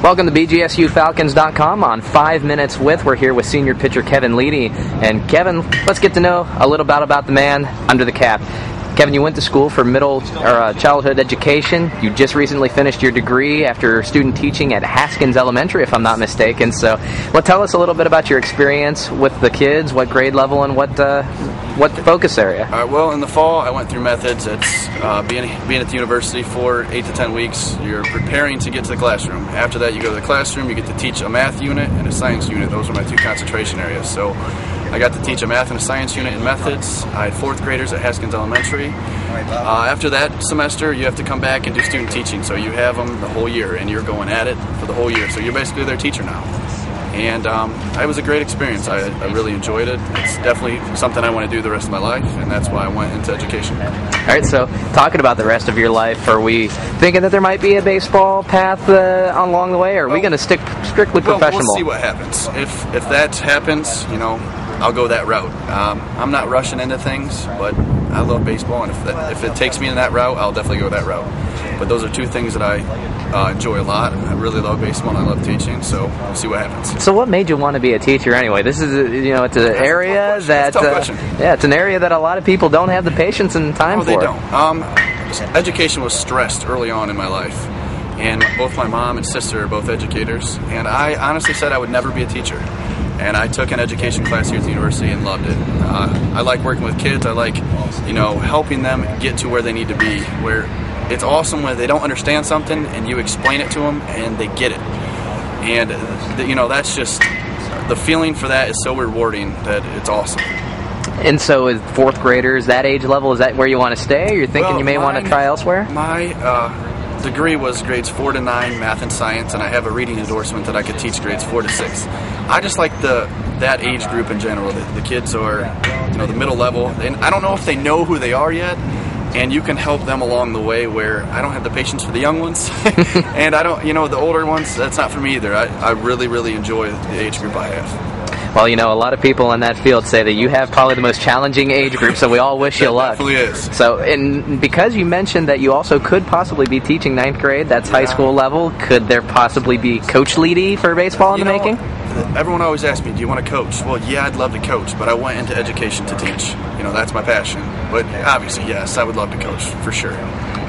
Welcome to BGSUFalcons.com on 5 Minutes With. We're here with senior pitcher Kevin Leady. And Kevin, let's get to know a little bit about the man under the cap. Kevin, you went to school for childhood education. You just recently finished your degree after student teaching at Haskins Elementary, if I'm not mistaken. So, tell us a little bit about your experience with the kids, what grade level, and what focus area. Well, in the fall, I went through methods. It's being at the university for 8 to 10 weeks. You're preparing to get to the classroom. After that, you go to the classroom. You get to teach a math unit and a science unit. Those are my two concentration areas. So I got to teach a math and a science unit in methods. I had 4th graders at Haskins Elementary. After that semester, you have to come back and do student teaching. So you have them the whole year, and you're going at it for the whole year. So you're basically their teacher now. And it was a great experience. I really enjoyed it. It's definitely something I want to do the rest of my life, and that's why I went into education. All right, so talking about the rest of your life, are we thinking that there might be a baseball path along the way, or are we going to stick strictly professional? We'll see what happens. If that happens, I'll go that route. I'm not rushing into things, but I love baseball, and if it takes me in that route, I'll definitely go that route. But those are two things that I enjoy a lot. I really love baseball, and I love teaching, so we'll see what happens. So what made you want to be a teacher anyway? This is, it's an area that... it's an area that a lot of people don't have the patience and time for. No, they don't. Education was stressed early on in my life, and both my mom and sister are both educators, and I honestly said I would never be a teacher. And I took an education class here at the university and loved it. I like working with kids. I like, helping them get to where they need to be. Where it's awesome when they don't understand something and you explain it to them and they get it. And that's just, the feeling for that is so rewarding that it's awesome. And so, is 4th graders, that age level, is that where you want to stay? Or you're thinking you may want to try elsewhere? My degree was grades 4 to 9 math and science, and I have a reading endorsement that I could teach grades 4 to 6. I just like that age group in general. The kids are, the middle level, and I don't know if they know who they are yet, and you can help them along the way. Where I don't have the patience for the young ones, and I don't, the older ones. That's not for me either. I really, really enjoy the age group I have. Well, a lot of people in that field say that you have probably the most challenging age group, so we all wish you luck. It definitely is. So, and because you mentioned that you also could possibly be teaching 9th grade, that's high school level, could there possibly be Coach Leady for baseball in the making? Everyone always asks me, do you want to coach? Well, yeah, I'd love to coach, but I went into education to teach. That's my passion. But obviously, yes, I would love to coach, for sure.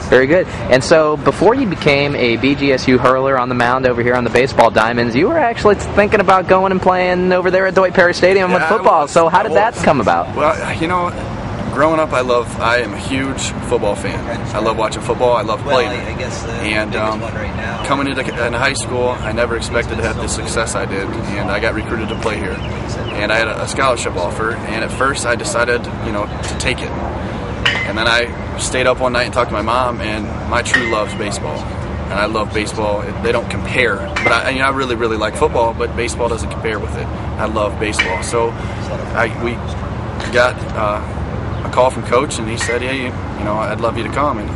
Very good. And so, before you became a BGSU hurler on the mound over here on the baseball diamonds, you were actually thinking about going and playing over there at Dwight Perry Stadium with football. So how did that come about? Well, growing up, I am a huge football fan. I love watching football. I love playing it. And coming into high school, I never expected to have the success I did, and I got recruited to play here. And I had a scholarship offer, and at first I decided, to take it. And then I stayed up one night and talked to my mom, and my true love's baseball. And I love baseball. They don't compare. But I really, really like football, but baseball doesn't compare with it. I love baseball. So we got a call from Coach, and he said, hey, I'd love you to come. And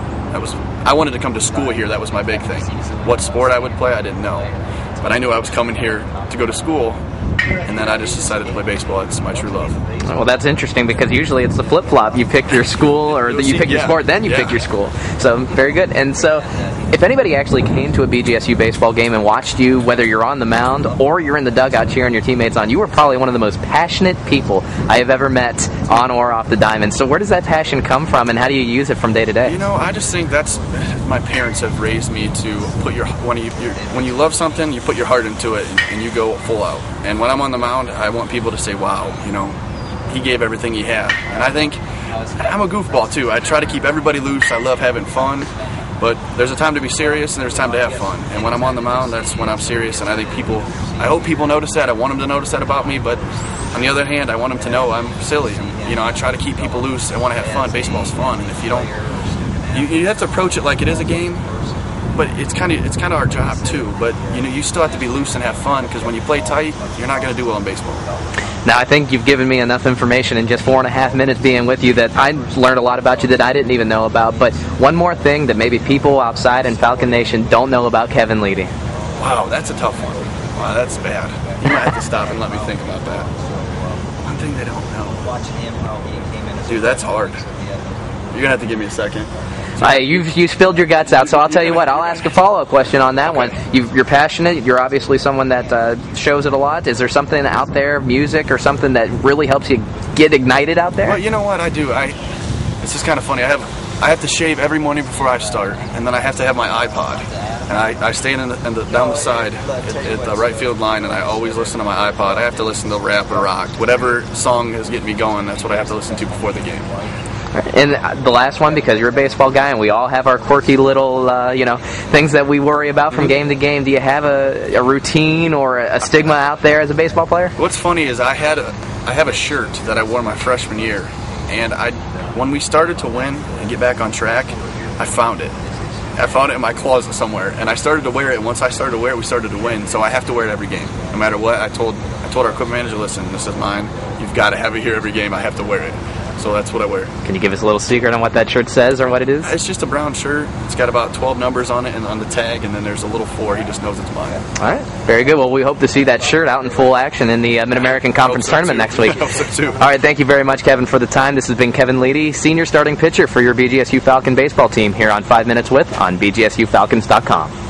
I wanted to come to school here. That was my big thing. What sport I would play, I didn't know. But I knew I was coming here to go to school, and then I just decided to play baseball. It's my true love. Well, that's interesting because usually it's the flip-flop. You pick your school, or you pick your sport, then you pick your school. So, very good. And so, if anybody actually came to a BGSU baseball game and watched you, whether you're on the mound or you're in the dugout cheering your teammates on, you were probably one of the most passionate people I have ever met on or off the diamond. So where does that passion come from, and how do you use it from day to day? I just think that's, my parents have raised me to put when you love something, you put your heart into it, and you go full out. And when I'm on the mound, I want people to say, wow, he gave everything he had. And I think I'm a goofball too. I try to keep everybody loose. I love having fun. But there's a time to be serious and there's time to have fun. And when I'm on the mound, that's when I'm serious. And I think I hope people notice that. I want them to notice that about me. But on the other hand, I want them to know I'm silly. And, I try to keep people loose. I want to have fun. Baseball's fun. And if you don't, you have to approach it like it is a game. But it's kind of our job too. But you still have to be loose and have fun, because when you play tight, you're not going to do well in baseball. Now, I think you've given me enough information in just 4.5 minutes being with you that I learned a lot about you that I didn't even know about. But one more thing that maybe people outside in Falcon Nation don't know about Kevin Leady. Wow, that's a tough one. Wow, that's bad. You might have to stop and let me think about that. One thing they don't know. Dude, that's hard. You're going to have to give me a second. You spilled your guts out, so I'll tell you what. I'll ask a follow-up question on that one. You're passionate. You're obviously someone that shows it a lot. Is there something out there, music or something that really helps you get ignited out there? Well, you know what I do. It's just kind of funny. I have to shave every morning before I start, and then I have to have my iPod. And I stay down the side at the right field line, and I always listen to my iPod. I have to listen to rap or rock. Whatever song is getting me going, that's what I have to listen to before the game. And the last one, because you're a baseball guy, and we all have our quirky little, things that we worry about from game to game. Do you have a routine or a stigma out there as a baseball player? What's funny is I have a shirt that I wore my freshman year, and when we started to win and get back on track, I found it. I found it in my closet somewhere, and I started to wear it. And once I started to wear it, we started to win. So I have to wear it every game, no matter what. I told our equipment manager, listen, this is mine. You've got to have it here every game. I have to wear it. So that's what I wear. Can you give us a little secret on what that shirt says or what it is? It's just a brown shirt. It's got about 12 numbers on it and on the tag, and then there's a little 4. He just knows it's mine. All right. Very good. Well, we hope to see that shirt out in full action in the Mid-American Conference Tournament next week. I hope so too. All right. Thank you very much, Kevin, for the time. This has been Kevin Leady, senior starting pitcher for your BGSU Falcon baseball team here on 5 Minutes With on BGSUFalcons.com.